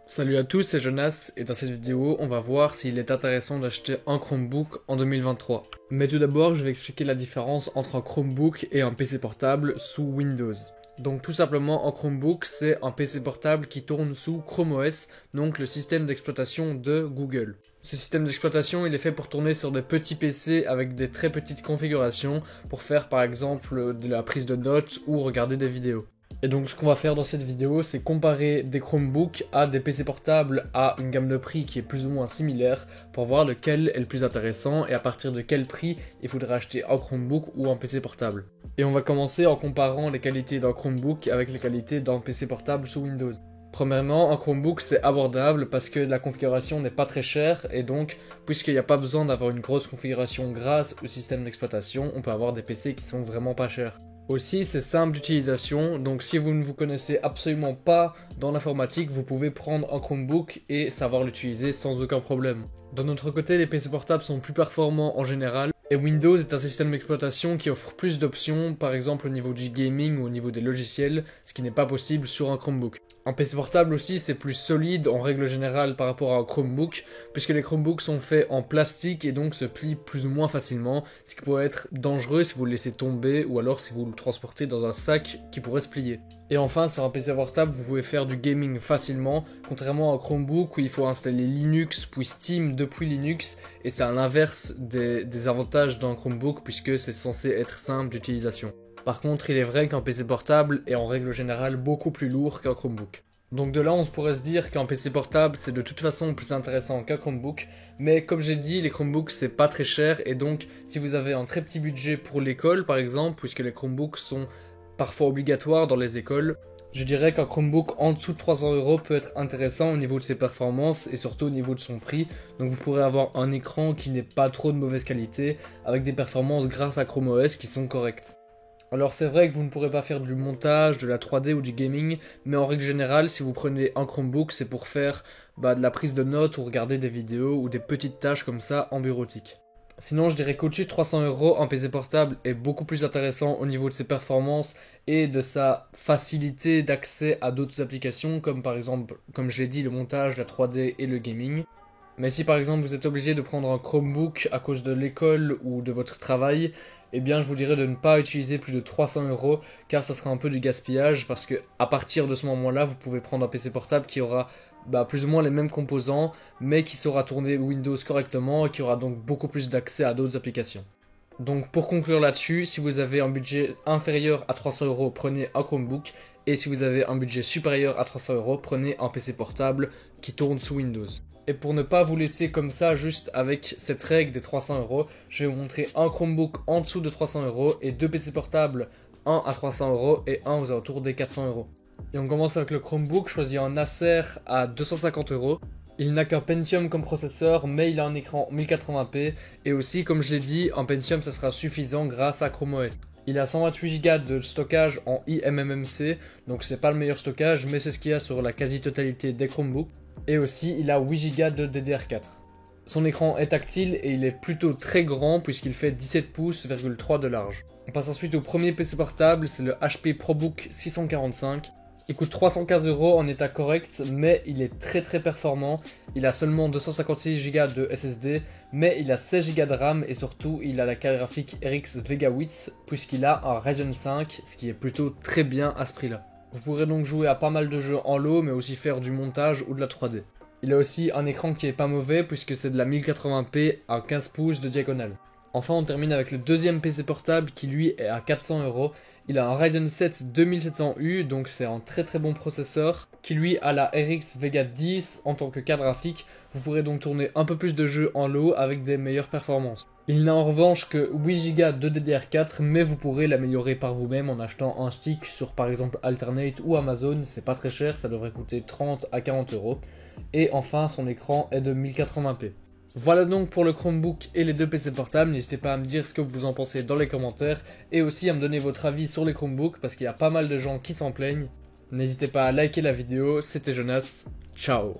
Salut à tous, c'est Jonas et dans cette vidéo, on va voir s'il est intéressant d'acheter un Chromebook en 2023. Mais tout d'abord, je vais expliquer la différence entre un Chromebook et un PC portable sous Windows. Donc tout simplement, un Chromebook, c'est un PC portable qui tourne sous Chrome OS, donc le système d'exploitation de Google. Ce système d'exploitation, il est fait pour tourner sur des petits PC avec des très petites configurations pour faire par exemple de la prise de notes ou regarder des vidéos. Et donc ce qu'on va faire dans cette vidéo, c'est comparer des Chromebooks à des PC portables à une gamme de prix qui est plus ou moins similaire pour voir lequel est le plus intéressant et à partir de quel prix il faudra acheter un Chromebook ou un PC portable. Et on va commencer en comparant les qualités d'un Chromebook avec les qualités d'un PC portable sous Windows. Premièrement, un Chromebook c'est abordable parce que la configuration n'est pas très chère et donc, puisqu'il n'y a pas besoin d'avoir une grosse configuration grâce au système d'exploitation, on peut avoir des PC qui sont vraiment pas chers. Aussi, c'est simple d'utilisation, donc si vous ne vous connaissez absolument pas dans l'informatique, vous pouvez prendre un Chromebook et savoir l'utiliser sans aucun problème. D'un autre côté, les PC portables sont plus performants en général, et Windows est un système d'exploitation qui offre plus d'options, par exemple au niveau du gaming ou au niveau des logiciels, ce qui n'est pas possible sur un Chromebook. Un PC portable aussi, c'est plus solide en règle générale par rapport à un Chromebook, puisque les Chromebooks sont faits en plastique et donc se plient plus ou moins facilement, ce qui pourrait être dangereux si vous le laissez tomber ou alors si vous le transportez dans un sac qui pourrait se plier. Et enfin, sur un PC portable, vous pouvez faire du gaming facilement, contrairement à un Chromebook où il faut installer Linux puis Steam depuis Linux, et c'est à l'inverse des avantages d'un Chromebook puisque c'est censé être simple d'utilisation. Par contre, il est vrai qu'un PC portable est en règle générale beaucoup plus lourd qu'un Chromebook. Donc de là, on pourrait se dire qu'un PC portable, c'est de toute façon plus intéressant qu'un Chromebook, mais comme j'ai dit, les Chromebooks, c'est pas très cher, et donc si vous avez un très petit budget pour l'école, par exemple, puisque les Chromebooks sont parfois obligatoires dans les écoles, je dirais qu'un Chromebook en dessous de 300€ peut être intéressant au niveau de ses performances et surtout au niveau de son prix. Donc vous pourrez avoir un écran qui n'est pas trop de mauvaise qualité, avec des performances grâce à Chrome OS qui sont correctes. Alors c'est vrai que vous ne pourrez pas faire du montage, de la 3D ou du gaming, mais en règle générale, si vous prenez un Chromebook, c'est pour faire de la prise de notes ou regarder des vidéos ou des petites tâches comme ça en bureautique. Sinon, je dirais qu'au-dessus de 300€, un PC portable est beaucoup plus intéressant au niveau de ses performances et de sa facilité d'accès à d'autres applications, comme par exemple, comme je l'ai dit, le montage, la 3D et le gaming. Mais si par exemple vous êtes obligé de prendre un Chromebook à cause de l'école ou de votre travail, eh bien je vous dirais de ne pas utiliser plus de 300€ car ça sera un peu du gaspillage parce que à partir de ce moment-là, vous pouvez prendre un PC portable qui aura plus ou moins les mêmes composants mais qui saura tourner Windows correctement et qui aura donc beaucoup plus d'accès à d'autres applications. Donc pour conclure là-dessus, si vous avez un budget inférieur à 300€, prenez un Chromebook et si vous avez un budget supérieur à 300€, prenez un PC portable qui tourne sous Windows. Et pour ne pas vous laisser comme ça juste avec cette règle des 300€, je vais vous montrer un Chromebook en dessous de 300€ et deux PC portables, un à 300€ et un aux alentours des 400€. Et on commence avec le Chromebook, choisis un Acer à 250€. Il n'a qu'un Pentium comme processeur, mais il a un écran 1080p, et aussi, comme je l'ai dit, un Pentium ça sera suffisant grâce à Chrome OS. Il a 128Go de stockage en eMMC, donc c'est pas le meilleur stockage, mais c'est ce qu'il y a sur la quasi-totalité des Chromebooks. Et aussi, il a 8Go de DDR4. Son écran est tactile et il est plutôt très grand puisqu'il fait 17 pouces,3 de large. On passe ensuite au premier PC portable, c'est le HP ProBook 645. Il coûte 315€ en état correct, mais il est très performant. Il a seulement 256Go de SSD, mais il a 16Go de RAM et surtout il a la carte graphique RX Vega 8 puisqu'il a un Ryzen 5, ce qui est plutôt très bien à ce prix-là. Vous pourrez donc jouer à pas mal de jeux en low, mais aussi faire du montage ou de la 3D. Il a aussi un écran qui est pas mauvais puisque c'est de la 1080p à 15 pouces de diagonale. Enfin, on termine avec le deuxième PC portable qui lui est à 400€. Il a un Ryzen 7 2700U, donc c'est un très bon processeur, qui lui a la RX Vega 10 en tant que carte graphique. Vous pourrez donc tourner un peu plus de jeux en low avec des meilleures performances. Il n'a en revanche que 8Go de DDR4, mais vous pourrez l'améliorer par vous-même en achetant un stick sur par exemple Alternate ou Amazon, c'est pas très cher, ça devrait coûter 30 à 40€. Et enfin, son écran est de 1080p. Voilà donc pour le Chromebook et les deux PC portables, n'hésitez pas à me dire ce que vous en pensez dans les commentaires et aussi à me donner votre avis sur les Chromebooks parce qu'il y a pas mal de gens qui s'en plaignent. N'hésitez pas à liker la vidéo, c'était Jonas, ciao.